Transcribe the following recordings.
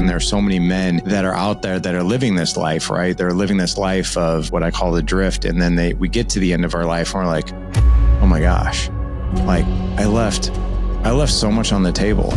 And there are so many men that are out there that are living this life, right? They're living this life of what I call the drift. And then we get to the end of our life and we're like, oh my gosh, like I left so much on the table.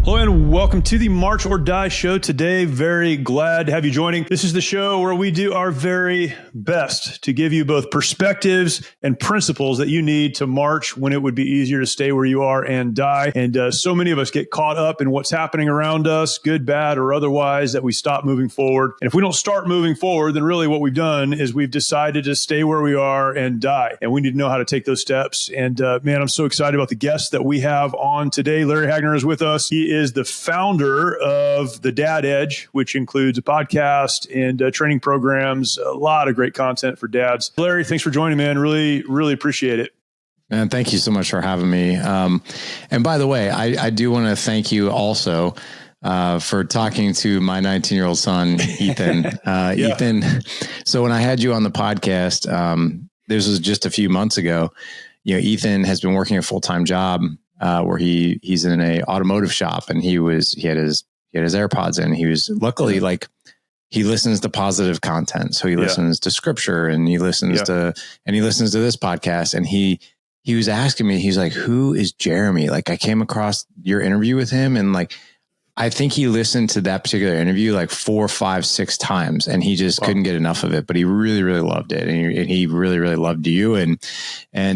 Hello and welcome to the March or Die show today. Very glad to have you joining. This is the show where we do our very best to give you both perspectives and principles that you need to march when it would be easier to stay where you are and die. And so many of us get caught up in what's happening around us, good, bad, or otherwise, that we stop moving forward. And if we don't start moving forward, then really what we've done is we've decided to stay where we are and die. And we need to know how to take those steps. And man, I'm so excited about the guest that we have on today. Larry Hagner is with us. He is the founder of The Dad Edge, which includes a podcast and training programs, a lot of great content for dads. Larry, thanks for joining, man. Really, really appreciate it. And thank you so much for having me. And by the way, I do want to thank you also for talking to my 19-year-old son, Ethan. Ethan, so when I had you on the podcast, this was just a few months ago, Ethan has been working a full-time job where he's in a automotive shop, and he had his AirPods in. He was luckily he listens to positive content. So he listens to scripture, and he listens to this podcast. And he was asking me, he's like, who is Jeremy? Like, I came across your interview with him, and I think he listened to that particular interview 4, 5, 6 times, and he just couldn't get enough of it. But he really, really loved it, and he really, really loved you. And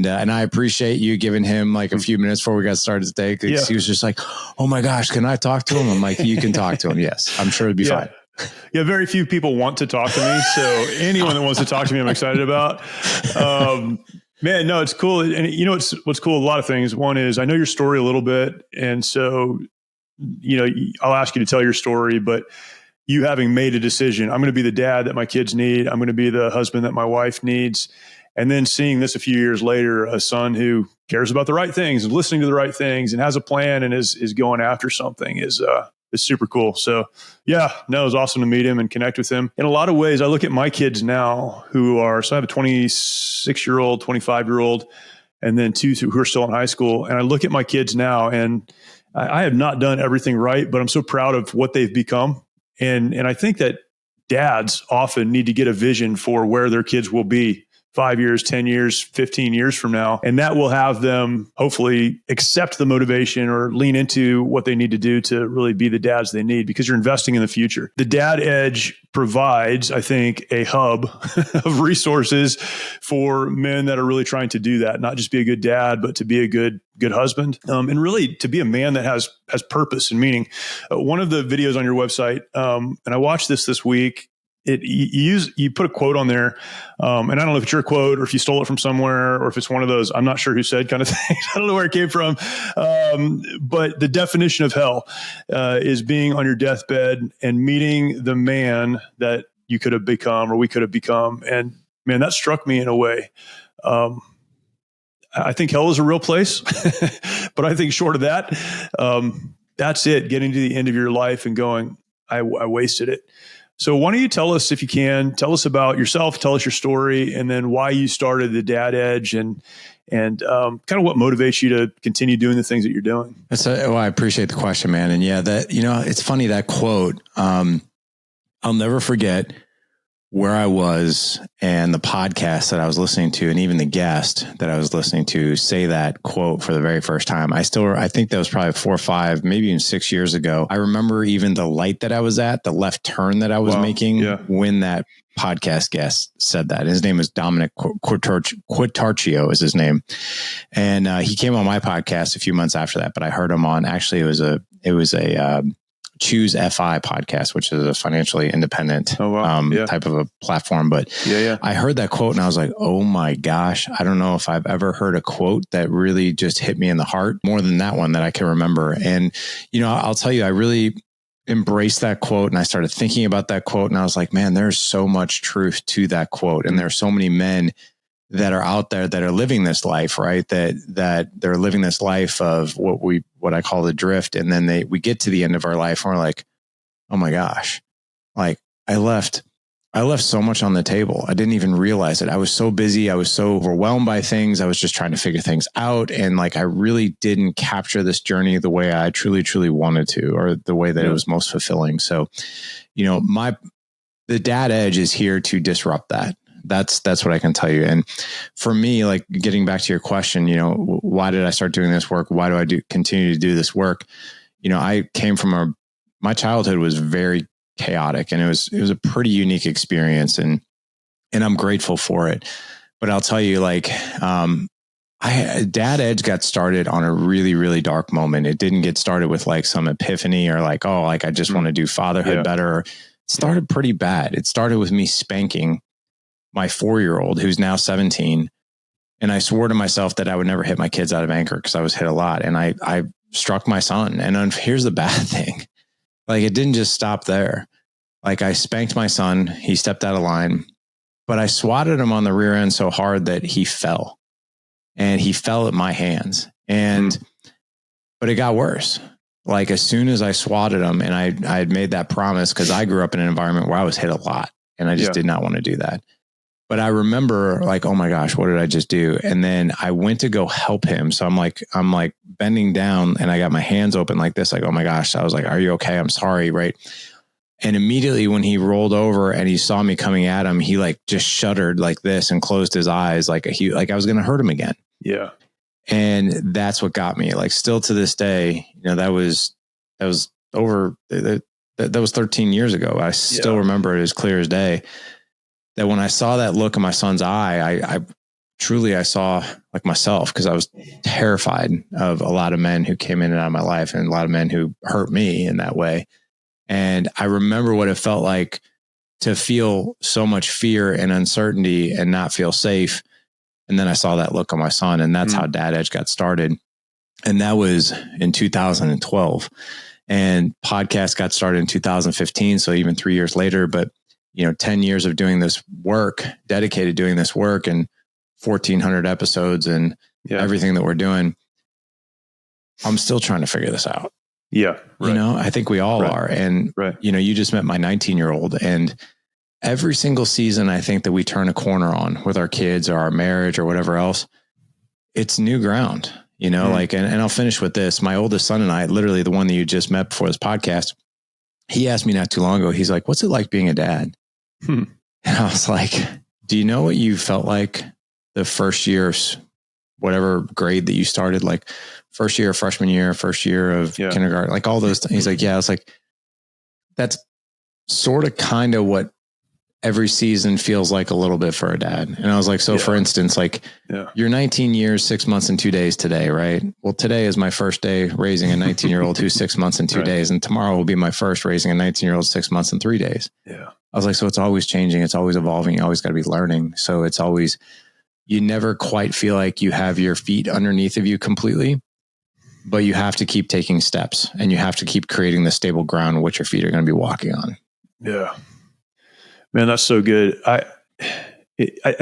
I appreciate you giving him a few minutes before we got started today, because he was just like, "Oh my gosh, can I talk to him?" I'm like, "You can talk to him. Yes, I'm sure it'd be fine." Yeah, very few people want to talk to me, so anyone that wants to talk to me, I'm excited about. Man, no, it's cool. And what's cool? A lot of things. One is I know your story a little bit, and so I'll ask you to tell your story, but you having made a decision, I'm going to be the dad that my kids need. I'm going to be the husband that my wife needs. And then seeing this a few years later, a son who cares about the right things and listening to the right things and has a plan and is going after something is super cool. So it was awesome to meet him and connect with him. In a lot of ways, I look at my kids now so I have a 26-year-old, 25-year-old, and then 2 who are still in high school. And I look at my kids now, and I have not done everything right, but I'm so proud of what they've become. And I think that dads often need to get a vision for where their kids will be 5 years, 10 years, 15 years from now. And that will have them hopefully accept the motivation or lean into what they need to do to really be the dads they need, because you're investing in the future. The Dad Edge provides, I think, a hub of resources for men that are really trying to do that, not just be a good dad, but to be a good husband, and really to be a man that has purpose and meaning. One of the videos on your website, and I watched this week, you put a quote on there, and I don't know if it's your quote or if you stole it from somewhere or if it's one of those I'm not sure who said kind of things. I don't know where it came from, but the definition of hell is being on your deathbed and meeting the man that you could have become or we could have become. And man, that struck me in a way. I think hell is a real place, but I think short of that, that's it, getting to the end of your life and going, I wasted it. So why don't you tell us, if you can, tell us about yourself, tell us your story, and then why you started the Dad Edge and kind of what motivates you to continue doing the things that you're doing. I appreciate the question, man. And it's funny, that quote, I'll never forget where I was and the podcast that I was listening to, and even the guest that I was listening to say that quote for the very first time. I think that was probably 4 or 5, maybe even 6 years ago. I remember even the light that I was at, the left turn that I was making when that podcast guest said that. His name is Dominic Quattarcio is his name. And he came on my podcast a few months after that, but I heard him on, actually it was a Choose FI podcast, which is a financially independent type of a platform. But I heard that quote and I was like, oh my gosh, I don't know if I've ever heard a quote that really just hit me in the heart more than that one that I can remember. And, I'll tell you, I really embraced that quote and I started thinking about that quote and I was like, man, there's so much truth to that quote. And there's so many men that are out there that are living this life, right? That they're living this life of what I call the drift. And then we get to the end of our life and we're like, oh my gosh, I left I left so much on the table. I didn't even realize it. I was so busy. I was so overwhelmed by things. I was just trying to figure things out. And like, I really didn't capture this journey the way I truly, truly wanted to, or the way that it was most fulfilling. So, you know, the dad edge is here to disrupt that. That's what I can tell you. And for me, like getting back to your question, you know, why did I start doing this work? Why do I continue to do this work? You know, I came from my childhood was very chaotic, and it was a pretty unique experience, and I'm grateful for it. But I'll tell you, like, Dad Edge got started on a really, really dark moment. It didn't get started with like some epiphany or like, oh, like I just want to do fatherhood better. It started pretty bad. It started with me spanking my 4-year-old, who's now 17. And I swore to myself that I would never hit my kids out of anger, because I was hit a lot. And I struck my son. And here's the bad thing. Like, it didn't just stop there. Like, I spanked my son. He stepped out of line, but I swatted him on the rear end so hard that he fell, and he fell at my hands. But it got worse. Like, as soon as I swatted him, and I had made that promise, because I grew up in an environment where I was hit a lot, and I just did not want to do that. But I remember, like, oh my gosh, what did I just do? And then I went to go help him. So I'm like bending down, and I got my hands open like this, like, oh my gosh. I was like, are you okay? I'm sorry. Right. And immediately when he rolled over and he saw me coming at him, he like just shuddered like this and closed his eyes, like I was going to hurt him again. Yeah. And that's what got me. Like, still to this day, you know, that was 13 years ago. I still remember it as clear as day. That when I saw that look in my son's eye, I truly saw like myself, because I was terrified of a lot of men who came in and out of my life, and a lot of men who hurt me in that way. And I remember what it felt like to feel so much fear and uncertainty and not feel safe. And then I saw that look on my son, and that's how Dad Edge got started. And that was in 2012. And podcast got started in 2015. So even 3 years later, but you know, 10 years of doing this work, dedicated doing this work, and 1,400 episodes and everything that we're doing. I'm still trying to figure this out. Yeah. Right. You know, I think we all are. And, you know, you just met my 19-year-old, and every single season, I think that we turn a corner on with our kids or our marriage or whatever else, it's new ground, you know, like, and I'll finish with this. My oldest son and I, literally the one that you just met before this podcast, he asked me not too long ago, he's like, what's it like being a dad? And I was like, do you know what you felt like the first year of whatever grade that you started, like first year of freshman year, first year of kindergarten, like all those things? He's like, yeah. I was like, that's sort of kind of what every season feels like a little bit for a dad. And I was like, so for instance, like you're 19 years, 6 months and 2 days today, right? Well, today is my first day raising a 19-year-old who's 6 months and 2 days. And tomorrow will be my first raising a 19-year-old 6 months and 3 days. Yeah. I was like, so it's always changing. It's always evolving. You always got to be learning. So it's always, you never quite feel like you have your feet underneath of you completely, but you have to keep taking steps, and you have to keep creating the stable ground on which your feet are going to be walking on. Yeah. Man, that's so good. I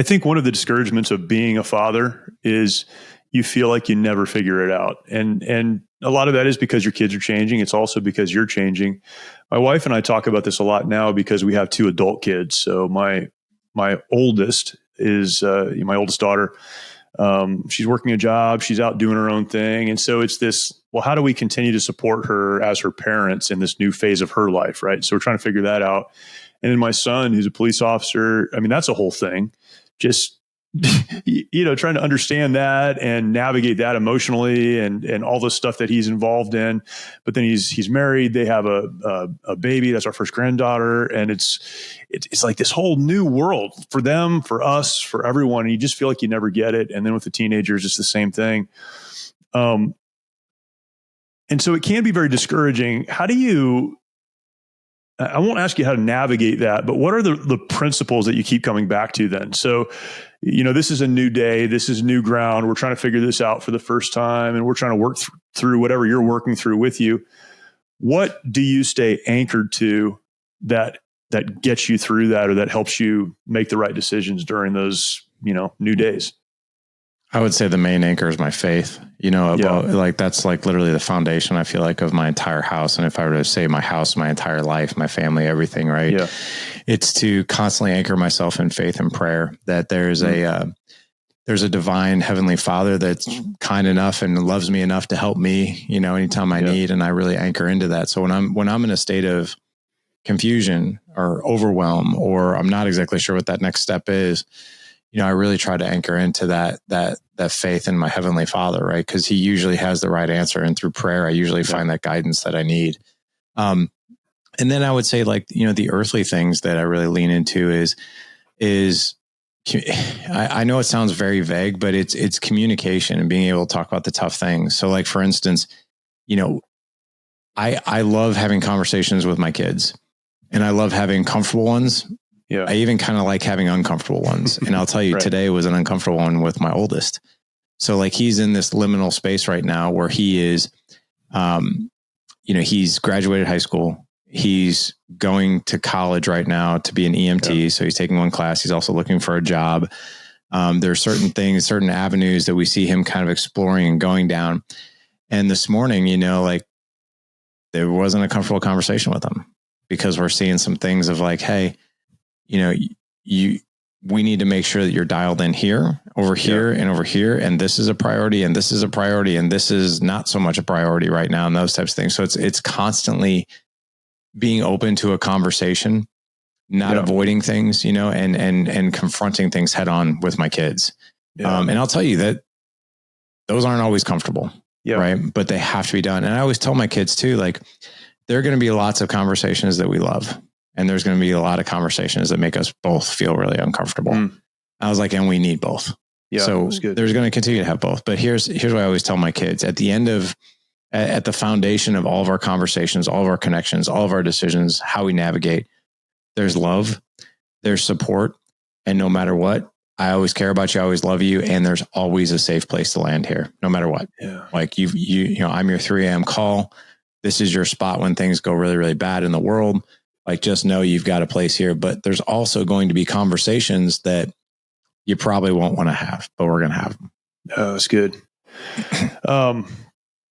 think one of the discouragements of being a father is you feel like you never figure it out. And a lot of that is because your kids are changing. It's also because you're changing. My wife and I talk about this a lot now because we have 2 adult kids. So my oldest is my oldest daughter. She's working a job. She's out doing her own thing. And so it's this, well, how do we continue to support her as her parents in this new phase of her life? Right. So we're trying to figure that out. And then my son, who's a police officer, I mean, that's a whole thing. Just, you know, trying to understand that and navigate that emotionally and all the stuff that he's involved in. But then he's married. They have a baby. That's our first granddaughter. And it's like this whole new world for them, for us, for everyone. And you just feel like you never get it. And then with the teenagers, it's the same thing. And so it can be very discouraging. How do you, I won't ask you how to navigate that, but what are the principles that you keep coming back to then? So, you know, this is a new day. This is new ground. We're trying to figure this out for the first time, and we're trying to work through whatever you're working through with you. What do you stay anchored to that gets you through that, or that helps you make the right decisions during those, you know, new days? I would say the main anchor is my faith, you know, like that's like literally the foundation, I feel like, of my entire house. And if I were to say my house, my entire life, my family, everything, right? Yeah. it's to constantly anchor myself in faith and prayer, that there's a divine heavenly Father that's kind enough and loves me enough to help me, anytime I need. And I really anchor into that. So when I'm in a state of confusion or overwhelm, or I'm not exactly sure what that next step is, I really try to anchor into that faith in my heavenly Father, right? Because he usually has the right answer. And through prayer, I usually find that guidance that I need. And then I would say, like, the earthly things that I really lean into is I know it sounds very vague, but it's communication and being able to talk about the tough things. So, like, for instance, I love having conversations with my kids, and I love having comfortable ones. Yeah. I even kind of like having uncomfortable ones. And I'll tell you, today was an uncomfortable one with my oldest. So, like, he's in this liminal space right now where he is, he's graduated high school. He's going to college right now to be an EMT. Yeah. So he's taking one class. He's also looking for a job. There are certain things, certain avenues that we see him kind of exploring and going down. And this morning, like, there wasn't a comfortable conversation with him, because we're seeing some things of like, hey, we need to make sure that you're dialed in here, over here, and over here. And this is a priority, and this is a priority, and this is not so much a priority right now, and those types of things. So it's constantly being open to a conversation, not avoiding things, and confronting things head on with my kids. Yeah. And I'll tell you that those aren't always comfortable, right? But they have to be done. And I always tell my kids too, like, there are going to be lots of conversations that we love. And there's going to be a lot of conversations that make us both feel really uncomfortable. I was like, and we need both. Yeah, so there's going to continue to have both. But here's what I always tell my kids. At the foundation of all of our conversations, all of our connections, all of our decisions, how we navigate, there's love, there's support. And no matter what, I always care about you. I always love you. And there's always a safe place to land here, no matter what. Yeah. Like I'm your 3 a.m. call. This is your spot when things go really, really bad in the world. Like, just know you've got a place here. But there's also going to be conversations that you probably won't want to have, but we're going to have them. Oh, that's good.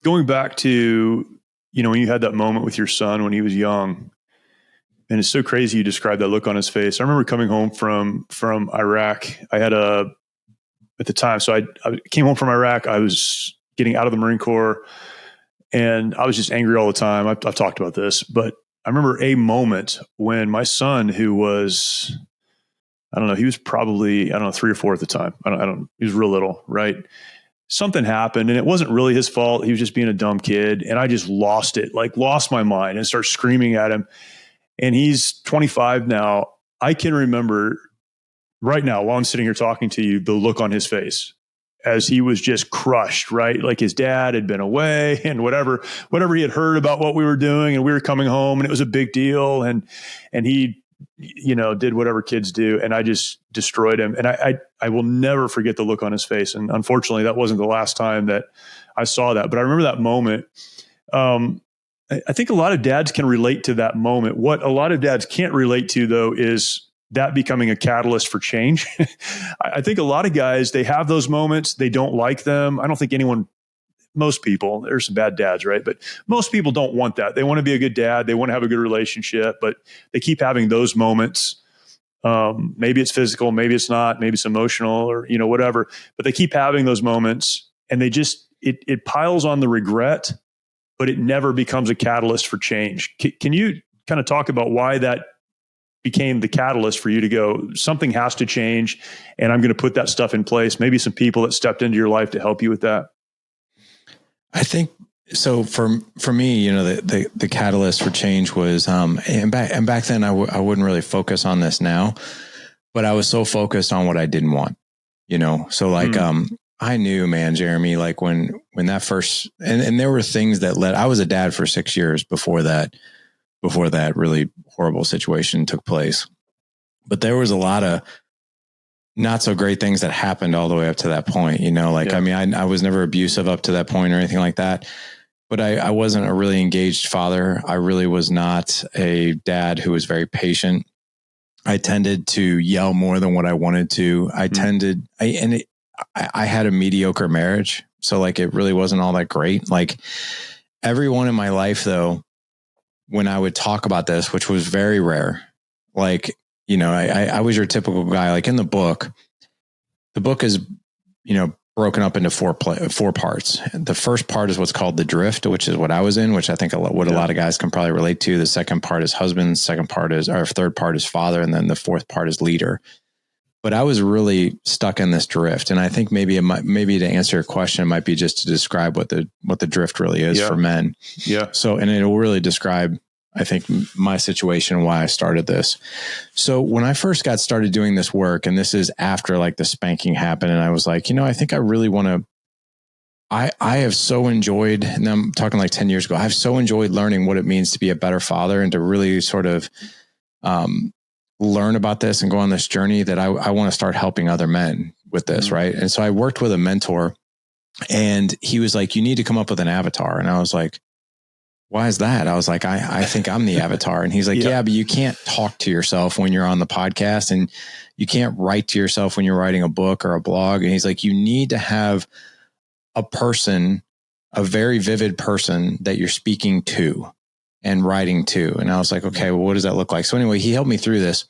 Going back to, when you had that moment with your son when he was young, and it's so crazy you described that look on his face. I remember coming home from Iraq. I had at the time, so I came home from Iraq. I was getting out of the Marine Corps, and I was just angry all the time. I've talked about this, but I remember a moment when my son, who was, I don't know, he was probably, 3 or 4 at the time. He was real little, right? Something happened, and it wasn't really his fault. He was just being a dumb kid. And I just lost my mind and started screaming at him. And he's 25 now. I can remember right now, while I'm sitting here talking to you, the look on his face as he was just crushed, right? Like, his dad had been away, and whatever he had heard about what we were doing, and we were coming home, and it was a big deal. And he, did whatever kids do. And I just destroyed him. And I will never forget the look on his face. And unfortunately, that wasn't the last time that I saw that, but I remember that moment. I think a lot of dads can relate to that moment. What a lot of dads can't relate to, though, is that becoming a catalyst for change. I think a lot of guys, they have those moments. They don't like them. I don't think most people, there's some bad dads, right? But most people don't want that. They want to be a good dad. They want to have a good relationship, but they keep having those moments. Maybe it's physical, maybe it's not, maybe it's emotional, or, whatever, but they keep having those moments, and they just, it piles on the regret, but it never becomes a catalyst for change. Can you kind of talk about why that became the catalyst for you to go, something has to change, and I'm going to put that stuff in place? Maybe some people that stepped into your life to help you with that. I think so. For me, the catalyst for change was, and back then I wouldn't really focus on this now, but I was so focused on what I didn't want, so like, I knew, man, Jeremy, like when that first, and there were things that I was a dad for 6 years before that really horrible situation took place. But there was a lot of not so great things that happened all the way up to that point, I mean, I was never abusive up to that point or anything like that, but I wasn't a really engaged father. I really was not a dad who was very patient. I tended to yell more than what I wanted to. I had a mediocre marriage. So like, it really wasn't all that great. Like, everyone in my life, though, when I would talk about this, which was very rare, like, I was your typical guy. Like in the book is, broken up into four parts. The first part is what's called the drift, which is what I was in, which I think a lot of guys can probably relate to. The second part is husband. Third part is father. And then the fourth part is leader. But I was really stuck in this drift. And I think maybe to answer your question, it might be just to describe what the drift really is for men. Yeah. So, and it will really describe, I think, my situation and why I started this. So when I first got started doing this work, and this is after like the spanking happened, and I was like, I think I really want to, I have so enjoyed, and I'm talking like 10 years ago, I've so enjoyed learning what it means to be a better father and to really sort of learn about this and go on this journey that I want to start helping other men with this. Mm-hmm. Right. And so I worked with a mentor, and he was like, you need to come up with an avatar. And I was like, why is that? I was like, I think I'm the avatar. And he's like, yeah, but you can't talk to yourself when you're on the podcast, and you can't write to yourself when you're writing a book or a blog. And he's like, you need to have a person, a very vivid person that you're speaking to and writing to. And I was like, okay, well, what does that look like? So anyway, he helped me through this,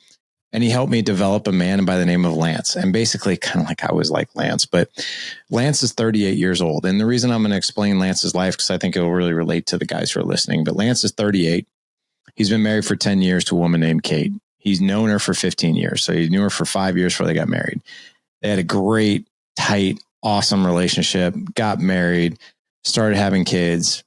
and he helped me develop a man by the name of Lance. And basically kind of like I was like Lance, but Lance is 38 years old. And the reason I'm going to explain Lance's life, because I think it will really relate to the guys who are listening, but Lance is 38. He's been married for 10 years to a woman named Kate. He's known her for 15 years. So he knew her for 5 years before they got married. They had a great, tight, awesome relationship, got married, started having kids.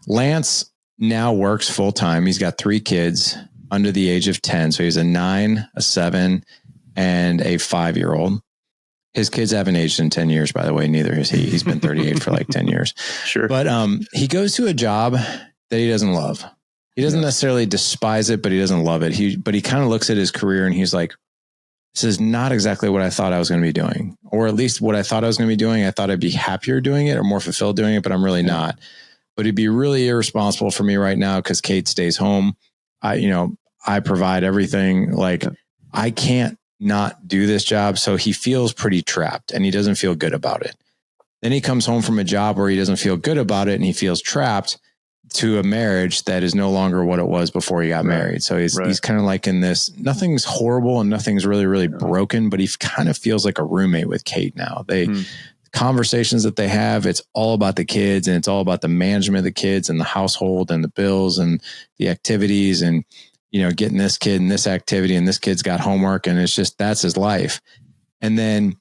Lance now works full time. He's got 3 kids under the age of 10. So he's a 9, a 7, and a 5-year-old. His kids haven't aged in 10 years, by the way. Neither has he. He's been 38 for like 10 years. Sure. But he goes to a job that he doesn't love. He doesn't necessarily despise it, but he doesn't love it. But he kind of looks at his career and he's like, this is not exactly what I thought I was going to be doing, or at least what I thought I was going to be doing. I thought I'd be happier doing it or more fulfilled doing it, but I'm really not. But it'd be really irresponsible for me right now because Kate stays home. I provide everything. Like I can't not do this job. So he feels pretty trapped and he doesn't feel good about it. Then he comes home from a job where he doesn't feel good about it and he feels trapped to a marriage that is no longer what it was before he got married. So he's kind of like in this, nothing's horrible and nothing's really, really broken, but he kind of feels like a roommate with Kate now. Conversations that they have, it's all about the kids and it's all about the management of the kids and the household and the bills and the activities and, getting this kid in this activity and this kid's got homework and it's just, that's his life. And then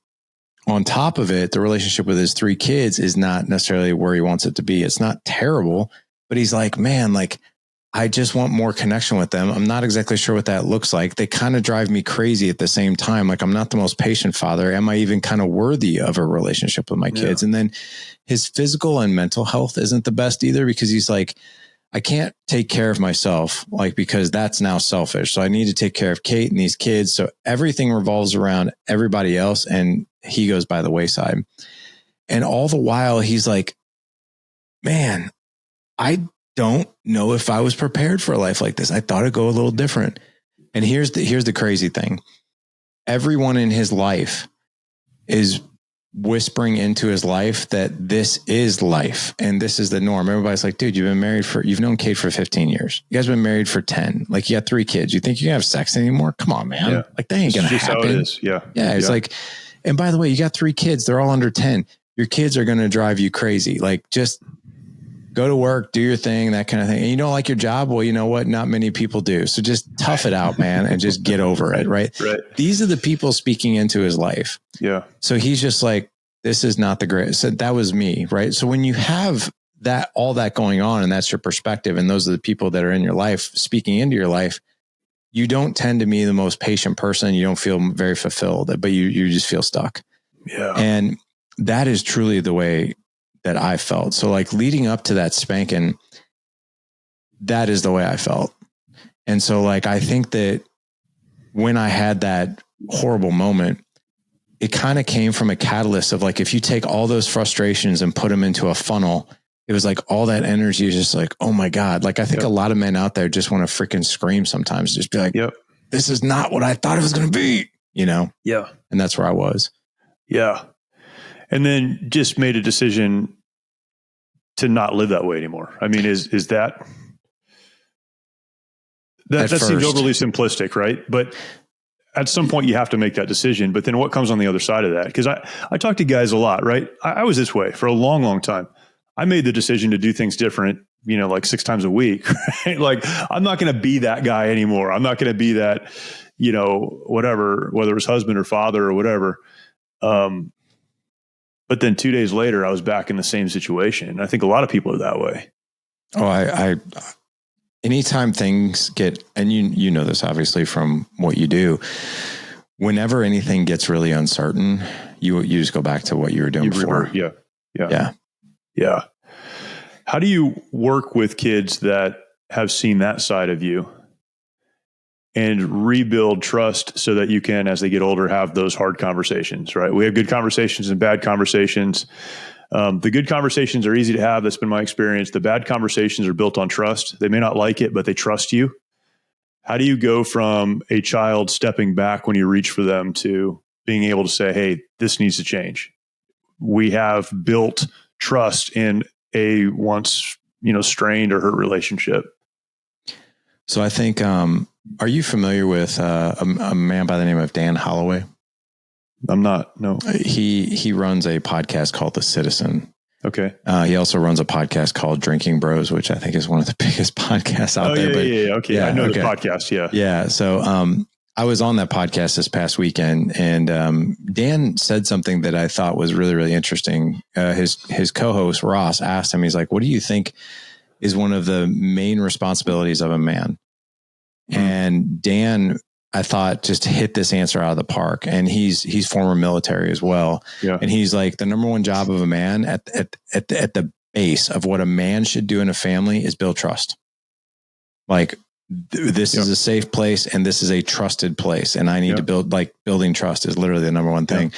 on top of it, the relationship with his 3 kids is not necessarily where he wants it to be. It's not terrible, but he's like, man, like I just want more connection with them. I'm not exactly sure what that looks like. They kind of drive me crazy at the same time. Like I'm not the most patient father. Am I even kind of worthy of a relationship with my kids? And then his physical and mental health isn't the best either because he's like, I can't take care of myself, like, because that's now selfish. So I need to take care of Kate and these kids. So everything revolves around everybody else. And he goes by the wayside. And all the while he's like, man, I don't know if I was prepared for a life like this. I thought it'd go a little different. And here's the crazy thing. Everyone in his life is whispering into his life that this is life and this is the norm. Everybody's like, dude, you've known Kate for 15 years. You guys have been married for 10. Like you got 3 kids. You think you can have sex anymore? Come on, man. Yeah. Like that ain't going to happen. How it is. Yeah. Yeah. It's like, and by the way, you got 3 kids. They're all under 10. Your kids are going to drive you crazy. Like just go to work, do your thing, that kind of thing. And you don't like your job? Well, you know what? Not many people do. So just tough it out, man, and just get over it. Right. These are the people speaking into his life. Yeah. So he's just like, this is not the greatest. So that was me. Right. So when you have all that going on and that's your perspective, and those are the people that are in your life speaking into your life, you don't tend to be the most patient person. You don't feel very fulfilled, but you just feel stuck. Yeah. And that is truly the way that I felt. So like leading up to that spanking, that is the way I felt. And so like, I think that when I had that horrible moment, it kind of came from a catalyst of like, if you take all those frustrations and put them into a funnel, it was like all that energy is just like, oh my God. Like, I think a lot of men out there just want to freaking scream sometimes, just be like, this is not what I thought it was going to be, Yeah. And that's where I was. Yeah. And then just made a decision to not live that way anymore. I mean, is that seems overly simplistic, right? But at some point you have to make that decision, but then what comes on the other side of that? Because I talk to guys a lot, right? I was this way for a long, long time. I made the decision to do things different, like 6 times a week, right? Like, I'm not going to be that guy anymore. I'm not going to be that, whatever, whether it was husband or father or whatever. But then 2 days later, I was back in the same situation. And I think a lot of people are that way. Oh, I anytime things get, and you know this obviously from what you do, whenever anything gets really uncertain, you just go back to what you were doing before. Yeah. How do you work with kids that have seen that side of you and rebuild trust so that you can, as they get older, have those hard conversations, right? We have good conversations and bad conversations. The good conversations are easy to have. That's been my experience. The bad conversations are built on trust. They may not like it, but they trust you. How do you go from a child stepping back when you reach for them to being able to say, hey, this needs to change? We have built trust in a once, strained or hurt relationship. So I think, are you familiar with a man by the name of Dan Holloway? I'm not, no. He runs a podcast called The Citizen. Okay. He also runs a podcast called Drinking Bros, which I think is one of the biggest podcasts out there. Okay. Yeah, I know the podcast. Yeah. Yeah. So, I was on that podcast this past weekend, and Dan said something that I thought was really, really interesting. His co-host Ross asked him, he's like, what do you think is one of the main responsibilities of a man? And Dan, I thought, just hit this answer out of the park. And he's former military as well. Yeah. And he's like, the number one job of a man at the base of what a man should do in a family is build trust. Like, this is a safe place and this is a trusted place. And I need to building trust is literally the number one thing.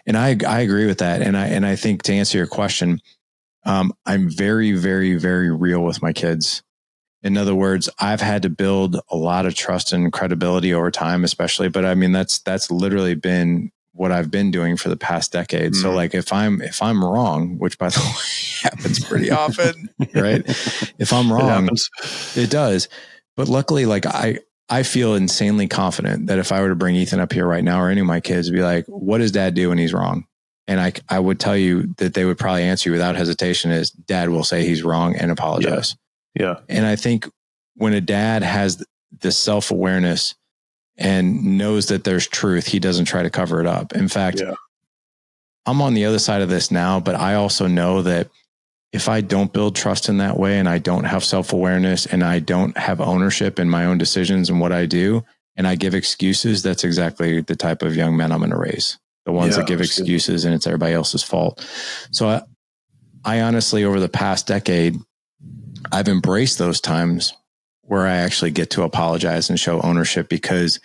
And I agree with that. And I think, to answer your question, I'm very, very, very real with my kids. In other words, I've had to build a lot of trust and credibility over time, especially, but I mean, that's literally been what I've been doing for the past decade. So like, if I'm wrong, which by the way happens pretty often, right? If I'm wrong, it does. But luckily, like I feel insanely confident that if I were to bring Ethan up here right now, or any of my kids, be like, what does dad do when he's wrong? And I would tell you that they would probably answer you without hesitation is dad will say he's wrong and apologize. Yeah. And I think when a dad has this self-awareness and knows that there's truth, he doesn't try to cover it up. In fact, I'm on the other side of this now, but I also know that if I don't build trust in that way, and I don't have self-awareness, and I don't have ownership in my own decisions and what I do, and I give excuses, that's exactly the type of young men I'm going to raise. The ones that give excuses and it's everybody else's fault. So I honestly, over the past decade, I've embraced those times where I actually get to apologize and show ownership, because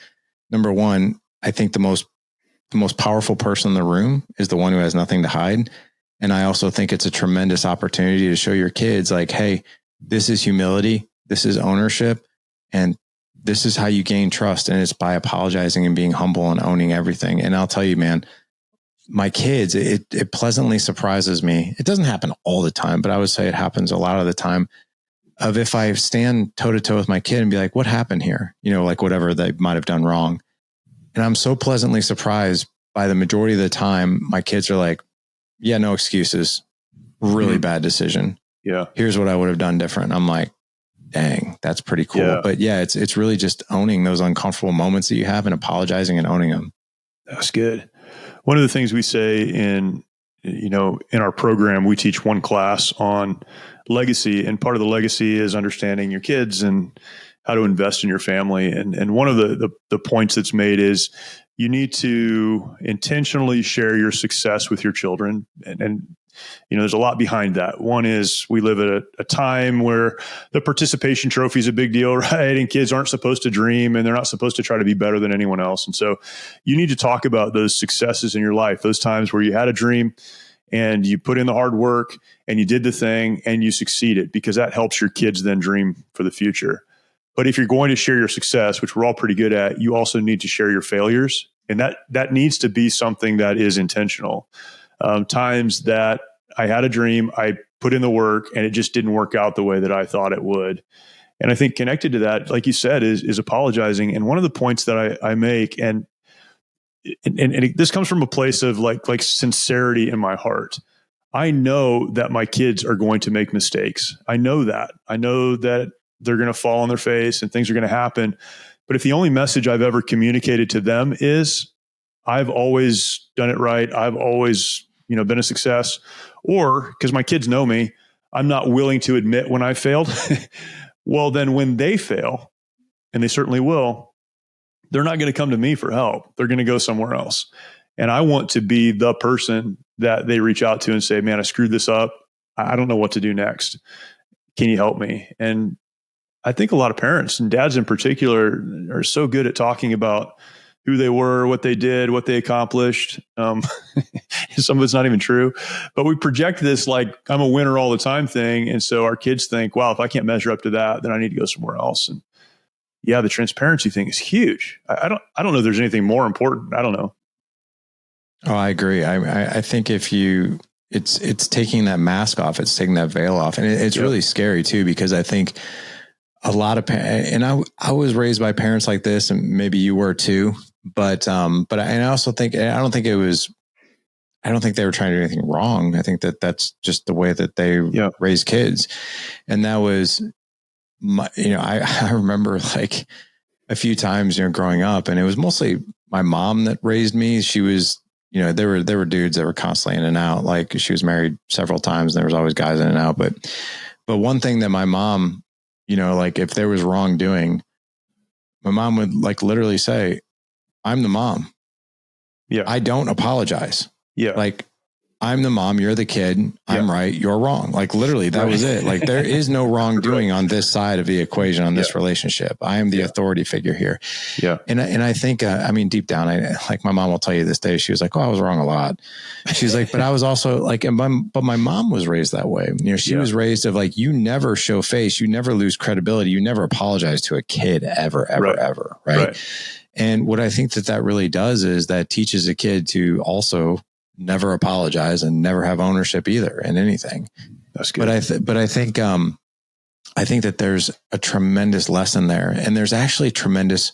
number one, I think the most powerful person in the room is the one who has nothing to hide. And I also think it's a tremendous opportunity to show your kids like, hey, this is humility, this is ownership, and this is how you gain trust. And it's by apologizing and being humble and owning everything. And I'll tell you, man, my kids, it pleasantly surprises me. It doesn't happen all the time, but I would say it happens a lot of the time. Of if I stand toe to toe with my kid and be like, what happened here? Like whatever they might have done wrong. And I'm so pleasantly surprised by the majority of the time, my kids are like, yeah, no excuses. Really bad decision. Yeah. Here's what I would have done different. I'm like, dang, that's pretty cool. Yeah. But yeah, it's really just owning those uncomfortable moments that you have and apologizing and owning them. That's good. One of the things we say in our program, we teach one class on legacy, and part of the legacy is understanding your kids and how to invest in your family. And one of the points that's made is you need to intentionally share your success with your children. And there's a lot behind that. One is we live at a time where the participation trophy is a big deal, right? And kids aren't supposed to dream, and they're not supposed to try to be better than anyone else. And so you need to talk about those successes in your life, those times where you had a dream and you put in the hard work and you did the thing and you succeeded, because that helps your kids then dream for the future. But if you're going to share your success, which we're all pretty good at, you also need to share your failures. And that needs to be something that is intentional. Times that I had a dream, I put in the work, and it just didn't work out the way that I thought it would. And I think connected to that, like you said, is apologizing. And one of the points that I make, and this comes from a place of like sincerity in my heart. I know that my kids are going to make mistakes. I know that they're going to fall on their face and things are going to happen. But if the only message I've ever communicated to them is I've always done it right, I've always, been a success, or because my kids know me, I'm not willing to admit when I failed. Well, then when they fail, and they certainly will, they're not going to come to me for help. They're going to go somewhere else. And I want to be the person that they reach out to and say, man, I screwed this up. I don't know what to do next. Can you help me? And I think a lot of parents and dads in particular are so good at talking about who they were, what they did, what they accomplished. Some of it's not even true, but we project this like I'm a winner all the time thing. And so our kids think, wow, if I can't measure up to that, then I need to go somewhere else. And yeah, the transparency thing is huge. I don't know if there's anything more important. I don't know. Oh, I agree. I think it's taking that mask off, it's taking that veil off. And it's really scary too, because I think a lot of, and I was raised by parents like this, and maybe you were too, but I also think, I don't think they were trying to do anything wrong. I think that's just the way that they raise kids. And that was I remember like a few times, growing up, and it was mostly my mom that raised me. She was, there were dudes that were constantly in and out. Like she was married several times and there was always guys in and out. But one thing that my mom, like if there was wrongdoing, my mom would like literally say, I'm the mom. Yeah. I don't apologize. Yeah. Like I'm the mom, you're the kid. I'm right, you're wrong. Like literally that was it. Like there is no wrongdoing on this side of the equation, on this relationship. I am the authority figure here. Yeah. And I think, deep down, like my mom will tell you this day, she was like, oh, I was wrong a lot. She's like, but I was also like, but my mom was raised that way. She was raised of like, you never show face, you never lose credibility, you never apologize to a kid ever. Right. And what I think that really does is that teaches a kid to also never apologize and never have ownership either in anything. That's good. But I think that there's a tremendous lesson there, and there's actually tremendous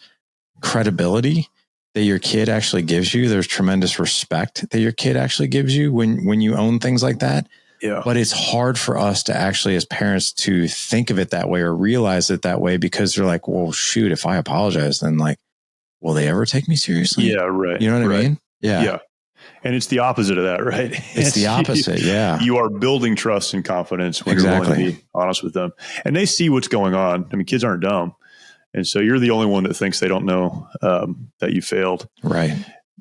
credibility that your kid actually gives you. There's tremendous respect that your kid actually gives you when you own things like that. Yeah. But it's hard for us to actually, as parents, to think of it that way or realize it that way, because they're like, well, shoot, if I apologize, then like, will they ever take me seriously? Yeah. Right. You know what I mean? Yeah. Yeah. And it's the opposite of that, right? It's the opposite, yeah. You are building trust and confidence when you're willing to be honest with them. And they see what's going on. I mean, kids aren't dumb. And so you're the only one that thinks they don't know that you failed. Right.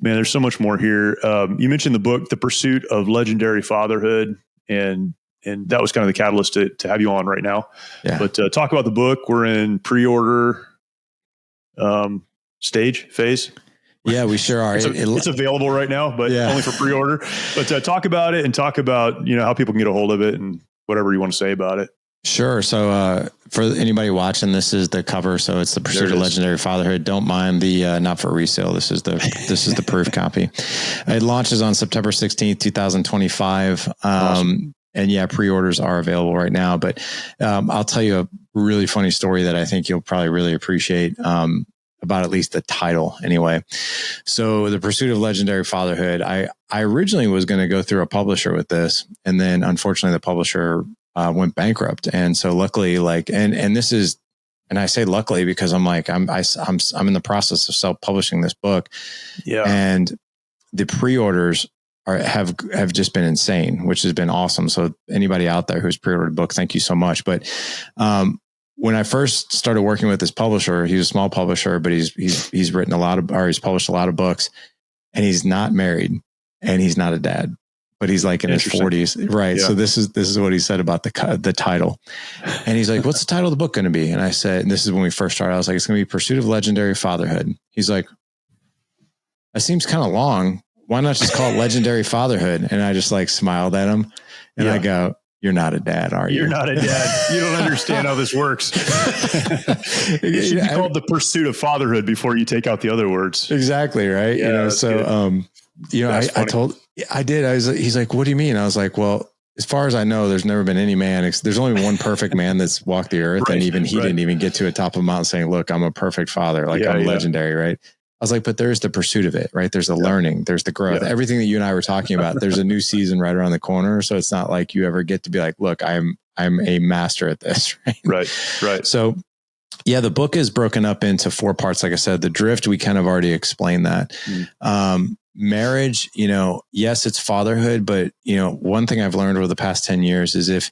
Man, there's so much more here. You mentioned the book, The Pursuit of Legendary Fatherhood, and that was kind of the catalyst to have you on right now. Yeah. But talk about the book. We're in pre-order phase. Yeah, we sure are. It's available right now, but only for pre-order. But talk about it, and talk about how people can get a hold of it and whatever you want to say about it. Sure. So for anybody watching, this is the cover. So it's The Pursuit of Legendary Fatherhood. Don't mind the not for resale. This is the proof copy. It launches on September 16th, 2025. Awesome. And pre-orders are available right now. But I'll tell you a really funny story that I think you'll probably really appreciate. About at least the title anyway. So The Pursuit of Legendary Fatherhood, I originally was going to go through a publisher with this. And then unfortunately the publisher went bankrupt. And so luckily, and this is, and I say luckily because I'm in the process of self-publishing this book. Yeah. And the pre-orders have just been insane, which has been awesome. So anybody out there who's pre-ordered a book, thank you so much. But, when I first started working with this publisher, he's a small publisher, but he's written he's published a lot of books, and he's not married and he's not a dad, but he's like in his 40s. Right. Yeah. So this is what he said about the title. And he's like, what's the title of the book going to be? And I said, and this is when we first started, I was like, it's going to be Pursuit of Legendary Fatherhood. He's like, that seems kind of long. Why not just call it Legendary Fatherhood? And I just like smiled at him and I go, you're not a dad, are you? You're not a dad. You don't understand how this works. It should be called The Pursuit of Fatherhood before you take out the other words. Exactly. Right. Yeah, I did. He's like, what do you mean? I was like, well, as far as I know, there's never been any man. There's only one perfect man that's walked the earth. Right, and even he right. didn't even get to a top of a mountain saying, look, I'm a perfect father. Like I'm legendary. Right. I was like, but there's the pursuit of it, right? There's the learning, there's the growth, everything that you and I were talking about. There's a new season right around the corner. So it's not like you ever get to be like, look, I'm a master at this. Right. Right. So yeah, the book is broken up into 4 parts. Like I said, the drift, we kind of already explained that. Marriage, yes, it's fatherhood, but one thing I've learned over the past 10 years is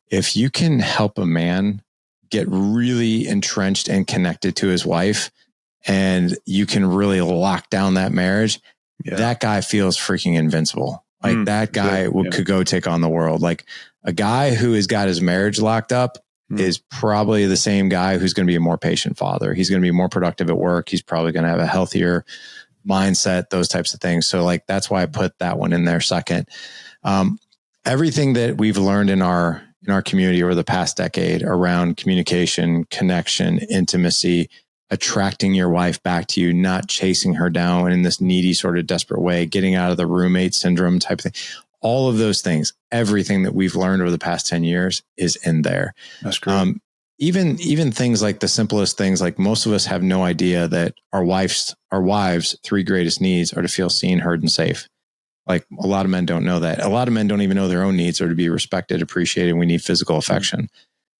if you can help a man get really entrenched and connected to his wife, and you can really lock down that marriage, that guy feels freaking invincible. Like that guy could go take on the world. Like a guy who has got his marriage locked up is probably the same guy who's going to be a more patient father. He's going to be more productive at work. He's probably going to have a healthier mindset, those types of things. So like, that's why I put that one in there second. Everything that we've learned in our community over the past decade around communication, connection, intimacy, attracting your wife back to you, not chasing her down in this needy sort of desperate way, getting out of the roommate syndrome type of thing. All of those things, everything that we've learned over the past 10 years is in there. That's great. Even things like the simplest things, like most of us have no idea that our wives' 3 greatest needs are to feel seen, heard, and safe. Like a lot of men don't know that. A lot of men don't even know their own needs are to be respected, appreciated. We need physical affection.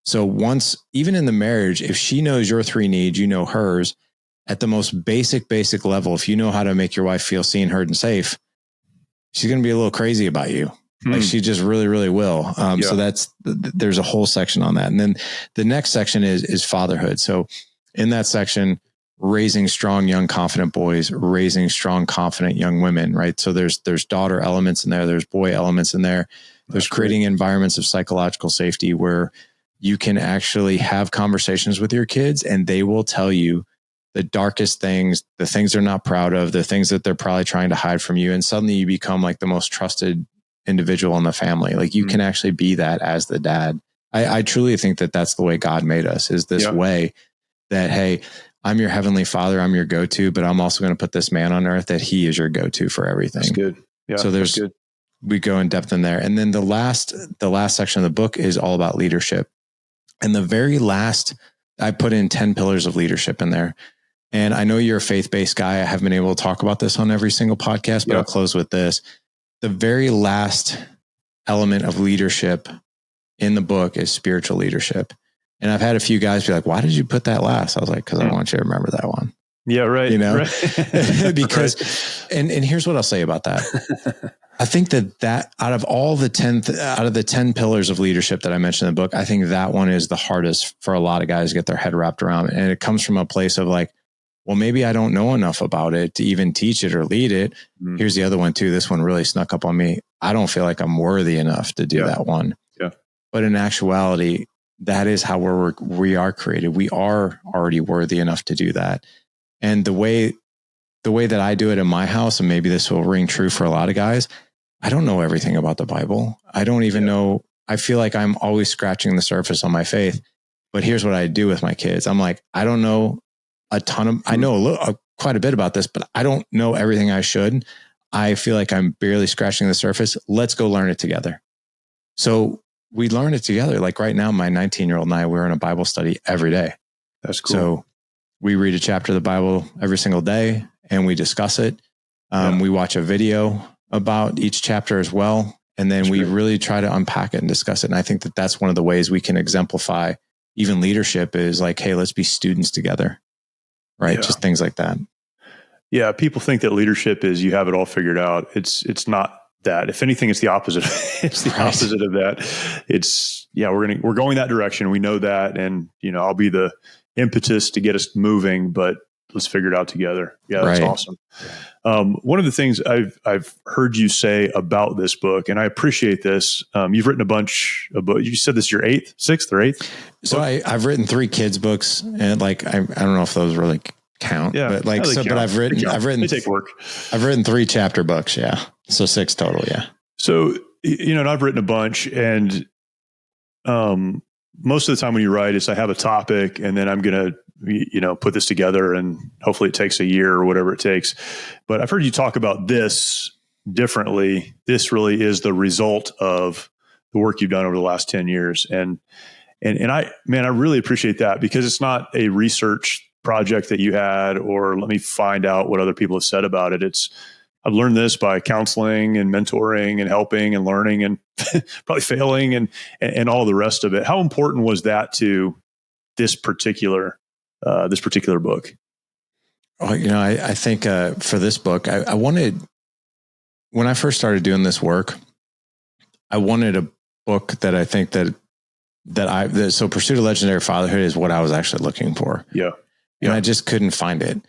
So once, even in the marriage, if she knows your 3 needs, you know hers at the most basic level. If you know how to make your wife feel seen, heard, and safe, she's going to be a little crazy about you. Like she just really, really will. So there's a whole section on that. And then the next section is fatherhood. So in that section, raising strong, young, confident boys, raising strong, confident young women, right? So there's daughter elements in there. There's boy elements in there. There's creating environments of psychological safety where you can actually have conversations with your kids and they will tell you the darkest things, the things they're not proud of, the things that they're probably trying to hide from you. And suddenly you become like the most trusted individual in the family. Like you can actually be that as the dad. I truly think that that's the way God made us, is this way that, hey, I'm your heavenly father, I'm your go-to, but I'm also going to put this man on earth that he is your go-to for everything. That's good. Yeah. So we go in depth in there. And then the last section of the book is all about leadership. And the very last, I put in 10 pillars of leadership in there. And I know you're a faith-based guy. I haven't been able to talk about this on every single podcast, but I'll close with this. The very last element of leadership in the book is spiritual leadership. And I've had a few guys be like, why did you put that last? I was like, because I want you to remember that one. Yeah, right. Right. Because, and here's what I'll say about that. I think that out of the 10 pillars of leadership that I mentioned in the book, I think that one is the hardest for a lot of guys to get their head wrapped around. And it comes from a place of like, well, maybe I don't know enough about it to even teach it or lead it. Here's the other one too. This one really snuck up on me. I don't feel like I'm worthy enough to do that one. Yeah. But in actuality, that is how we are created. We are already worthy enough to do that. And the way that I do it in my house, and maybe this will ring true for a lot of guys, I don't know everything about the Bible. I don't even know. I feel like I'm always scratching the surface on my faith. But here's what I do with my kids. I'm like, I don't know a ton of, I know quite a bit about this, but I don't know everything I should. I feel like I'm barely scratching the surface. Let's go learn it together. So we learn it together. Like right now, my 19-year-old and I, we're in a Bible study every day. That's cool. So we read a chapter of the Bible every single day and we discuss it. We watch a video about each chapter as well. And then we really try to unpack it and discuss it. And I think that that's one of the ways we can exemplify even leadership is like, hey, let's be students together. Right. Just things like that. Yeah. People think that leadership is you have it all figured out. It's not that. If anything, it's the opposite. It's the opposite of that. It's we're going that direction. We know that. And, I'll be the impetus to get us moving, but let's figure it out together. Yeah. That's awesome. One of the things I've heard you say about this book, and I appreciate this. You've written a bunch of books. You said this is your sixth or eighth. So I've written 3 kids books, and like I don't know if those really count. Yeah, but like but I've written they take work. I've written 3 chapter books. Yeah, so 6 total. Yeah. So and I've written a bunch, and most of the time when you write, it's I have a topic, and then I'm gonna put this together, and hopefully it takes a year or whatever it takes. But I've heard you talk about this differently. This really is the result of the work you've done over the last 10 years. And I really appreciate that, because it's not a research project that you had, or let me find out what other people have said about it. I've learned this by counseling and mentoring and helping and learning and probably failing and all the rest of it. How important was that to this particular book? Oh, I think for this book, I wanted, when I first started doing this work, I wanted a book that I think so Pursuit of Legendary Fatherhood is what I was actually looking for. Yeah. And I just couldn't find it.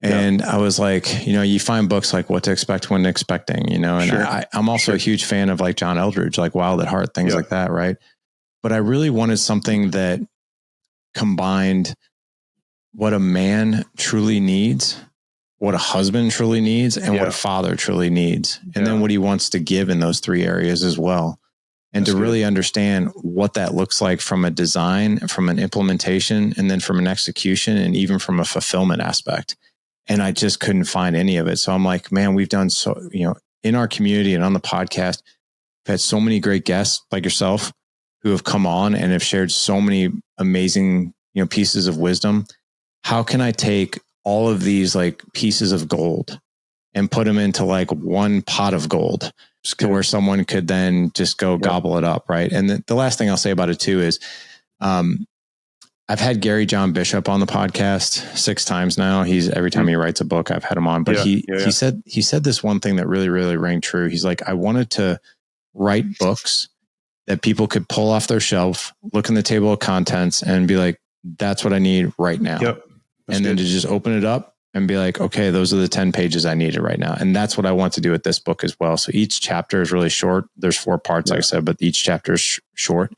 And I was like, you find books like What to Expect When Expecting, and Sure. I'm also a huge fan of like John Eldredge, like Wild at Heart, things like that. Right. But I really wanted something that combined what a man truly needs, what a husband truly needs, and what a father truly needs. And then what he wants to give in those three areas as well. And That's to really understand what that looks like from a design, from an implementation, and then from an execution, and even from a fulfillment aspect. And I just couldn't find any of it. So I'm like, man, we've done so, in our community and on the podcast, we've had so many great guests like yourself who have come on and have shared so many amazing, pieces of wisdom. How can I take all of these like pieces of gold and put them into like one pot of gold to where someone could then just go gobble it up. Right. And the last thing I'll say about it too is, I've had Gary John Bishop on the podcast 6 times now. Every time he writes a book, I've had him on, but he said this one thing that really, really rang true. He's like, I wanted to write books that people could pull off their shelf, look in the table of contents and be like, that's what I need right now. And then to just open it up and be like, okay, those are the 10 pages I needed right now. And that's what I want to do with this book as well. So each chapter is really short. There's 4 parts, like I said, but each chapter is short.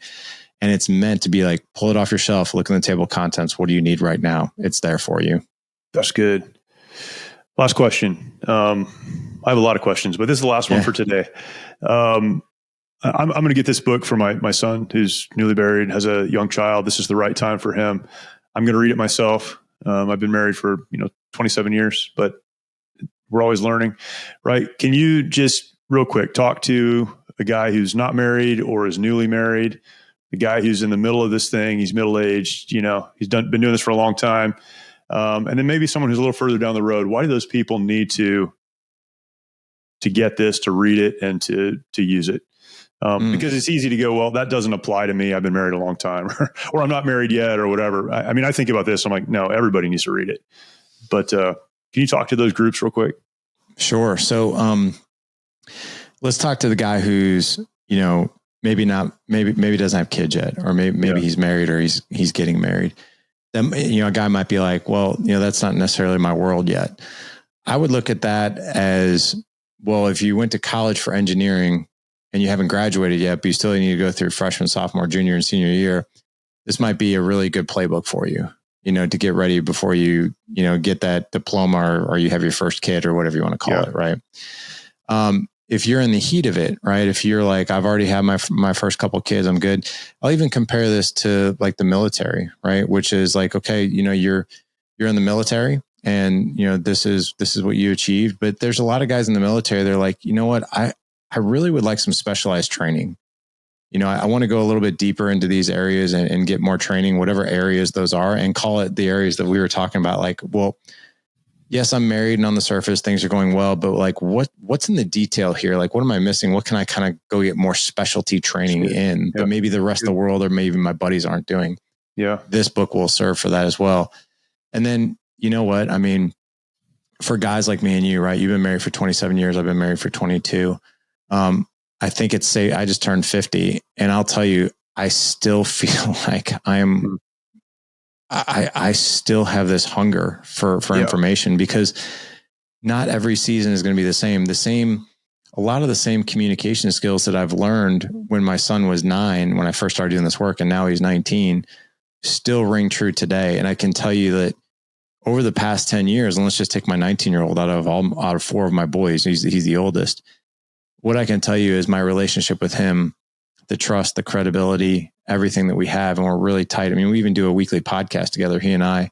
And it's meant to be like, pull it off your shelf, look in the table of contents. What do you need right now? It's there for you. That's good. Last question. I have a lot of questions, but this is the last one for today. I'm going to get this book for my son who's newly married, has a young child. This is the right time for him. I'm going to read it myself. I've been married for 27 years, but we're always learning, right? Can you just real quick talk to a guy who's not married or is newly married, the guy who's in the middle of this thing, he's middle-aged, he's been doing this for a long time, and then maybe someone who's a little further down the road? Why do those people need to get this, to read it, and to use it? Because it's easy to go, well, that doesn't apply to me. I've been married a long time, or I'm not married yet, or whatever. I think about this. I'm like, no, everybody needs to read it. But can you talk to those groups real quick? Sure. So let's talk to the guy who's, maybe doesn't have kids yet, or maybe he's married, or he's getting married. Then, a guy might be like, well, that's not necessarily my world yet. I would look at that as, well, if you went to college for engineering and you haven't graduated yet, but you still need to go through freshman, sophomore, junior, and senior year, this might be a really good playbook for you, to get ready before you, get that diploma or you have your first kid or whatever you want to call it. Right. If you're in the heat of it, right. If you're like, I've already had my first couple of kids, I'm good. I'll even compare this to like the military, right. Which is like, okay, you're in the military and, this is what you achieved. But there's a lot of guys in the military. They're like, you know what? I really would like some specialized training. I want to go a little bit deeper into these areas and get more training, whatever areas those are, and call it the areas that we were talking about. Like, well, yes, I'm married and on the surface things are going well, but like what's in the detail here? Like, what am I missing? What can I kind of go get more specialty training in that maybe the rest of the world or maybe my buddies aren't doing? Yeah. This book will serve for that as well. And then, you know what? I mean, for guys like me and you, right? You've been married for 27 years. I've been married for 22. I think I just turned 50 and I'll tell you, I still feel like I still have this hunger for information, because not every season is going to be the same. A lot of the same communication skills that I've learned when my son was 9, when I first started doing this work, and now he's 19, still ring true today. And I can tell you that over the past 10 years, and let's just take my 19-year-old out of 4 of my boys, he's the oldest. What I can tell you is my relationship with him, the trust, the credibility, everything that we have, and we're really tight. I mean, we even do a weekly podcast together, he and I.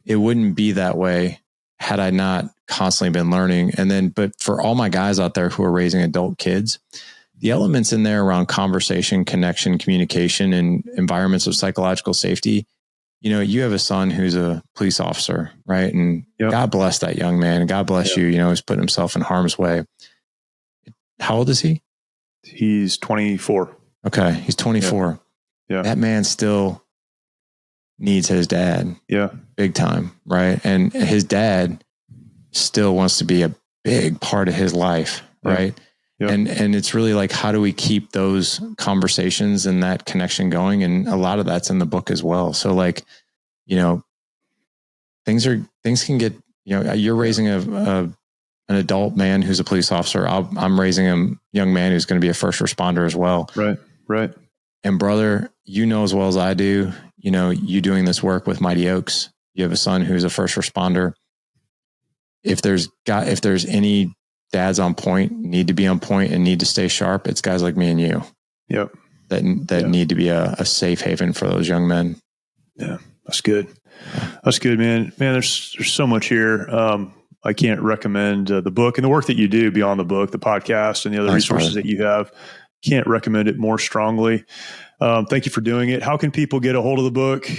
It wouldn't be that way had I not constantly been learning. And then, but for all my guys out there who are raising adult kids, the elements in there around conversation, connection, communication, and environments of psychological safety. You know, you have a son who's a police officer, right? And God bless that young man. And God bless you. You know, he's putting himself in harm's way. How old is he? He's 24. Okay. He's 24. Yeah. That man still needs his dad. Yeah. Big time. Right. And his dad still wants to be a big part of his life. Right. Yep. And it's really like, how do we keep those conversations and that connection going? And a lot of that's in the book as well. So like, you know, things can get, you know, you're raising an adult man who's a police officer. I'm raising a young man who's going to be a first responder as well. Right. Right. And brother, you know, as well as I do, you know, you doing this work with Mighty Oaks, you have a son who's a first responder. If there's any dads on point, need to be on point and need to stay sharp, it's guys like me and you. Yep. That need to be a safe haven for those young men. Yeah, that's good. That's good, man. Man, there's so much here. I can't recommend the book and the work that you do beyond the book, the podcast, and the other resources that you have. Can't recommend it more strongly. Thank you for doing it. How can people get a hold of the book?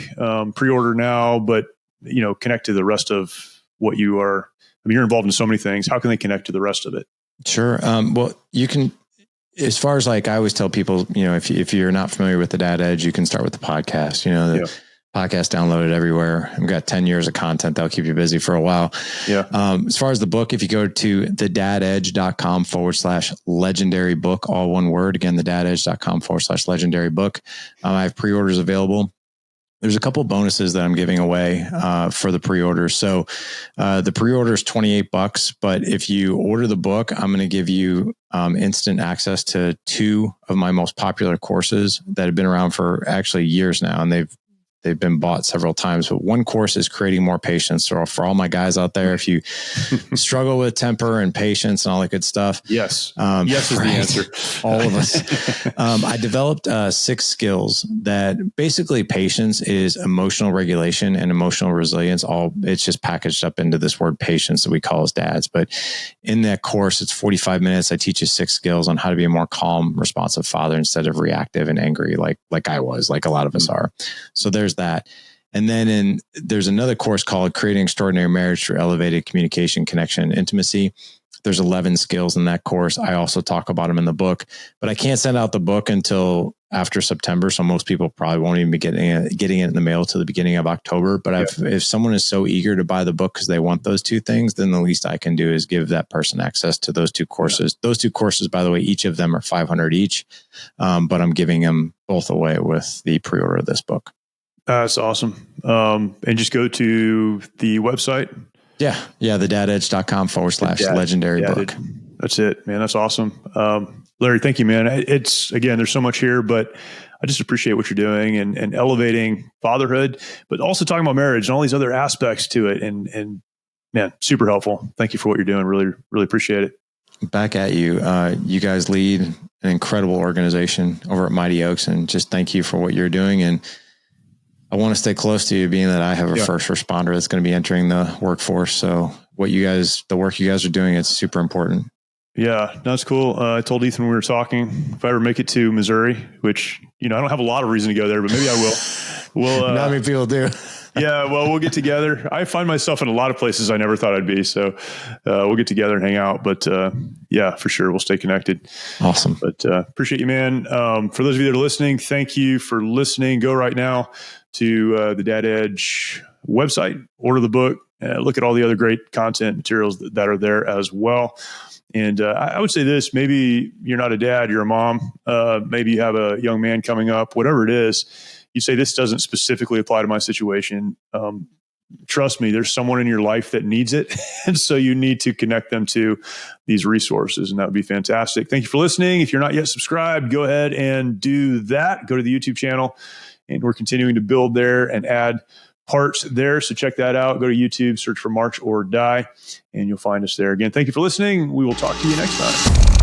Pre-order now, but you know, connect to the rest of what you are. I mean, you're involved in so many things. How can they connect to the rest of it? Sure. Well, you can, as far as like, I always tell people, you know, if you're not familiar with the Dad Edge, you can start with the podcast, you know, podcast downloaded everywhere. I've got 10 years of content that'll keep you busy for a while. Yeah. As far as the book, if you go to thedadedge.com/legendary book, all one word, again, thedadedge.com/legendary book. I have pre-orders available. There's a couple of bonuses that I'm giving away for the pre-orders. So the pre-order is $28, but if you order the book, I'm going to give you instant access to 2 of my most popular courses that have been around for actually years now, and they've been bought several times. But one course is creating more patience. So for all my guys out there, if you struggle with temper and patience and all that good stuff. Yes. Yes is the answer. All of us. I developed 6 skills that basically patience is emotional regulation and emotional resilience. It's just packaged up into this word patience that we call as dads. But in that course, it's 45 minutes. I teach you 6 skills on how to be a more calm, responsive father instead of reactive and angry like I was, like a lot of us are. So there's that. And then there's another course called Creating Extraordinary Marriage Through Elevated Communication, Connection, and Intimacy. There's 11 skills in that course. I also talk about them in the book, but I can't send out the book until after September. So most people probably won't even be getting it in the mail till the beginning of October. But if someone is so eager to buy the book because they want those 2 things, then the least I can do is give that person access to those 2 courses. Yeah. Those 2 courses, by the way, each of them are $500 each. But I'm giving them both away with the pre-order of this book. That's awesome. And just go to the website. Yeah. thedadedge.com/legendary book. That's it, man. That's awesome. Larry, thank you, man. Again, there's so much here, but I just appreciate what you're doing and elevating fatherhood, but also talking about marriage and all these other aspects to it. And man, super helpful. Thank you for what you're doing. Really, really appreciate it. Back at you. You guys lead an incredible organization over at Mighty Oaks, and just thank you for what you're doing. And I want to stay close to you, being that I have a first responder that's going to be entering the workforce. So the work you guys are doing, it's super important. Yeah, that's cool. I told Ethan when we were talking, if I ever make it to Missouri, which, you know, I don't have a lot of reason to go there, but maybe I will. Not many people do. Yeah, well, we'll get together. I find myself in a lot of places I never thought I'd be. So we'll get together and hang out. But yeah, for sure. We'll stay connected. Awesome. But appreciate you, man. For those of you that are listening, thank you for listening. Go right now to the Dad Edge website, order the book, look at all the other great content materials that are there as well. And I would say this, maybe you're not a dad, you're a mom. Maybe you have a young man coming up, whatever it is. You say, this doesn't specifically apply to my situation. Trust me, there's someone in your life that needs it. And so you need to connect them to these resources. And that would be fantastic. Thank you for listening. If you're not yet subscribed, go ahead and do that. Go to the YouTube channel. And we're continuing to build there and add parts there. So check that out. Go to YouTube, search for March or Die, and you'll find us there. Again, thank you for listening. We will talk to you next time.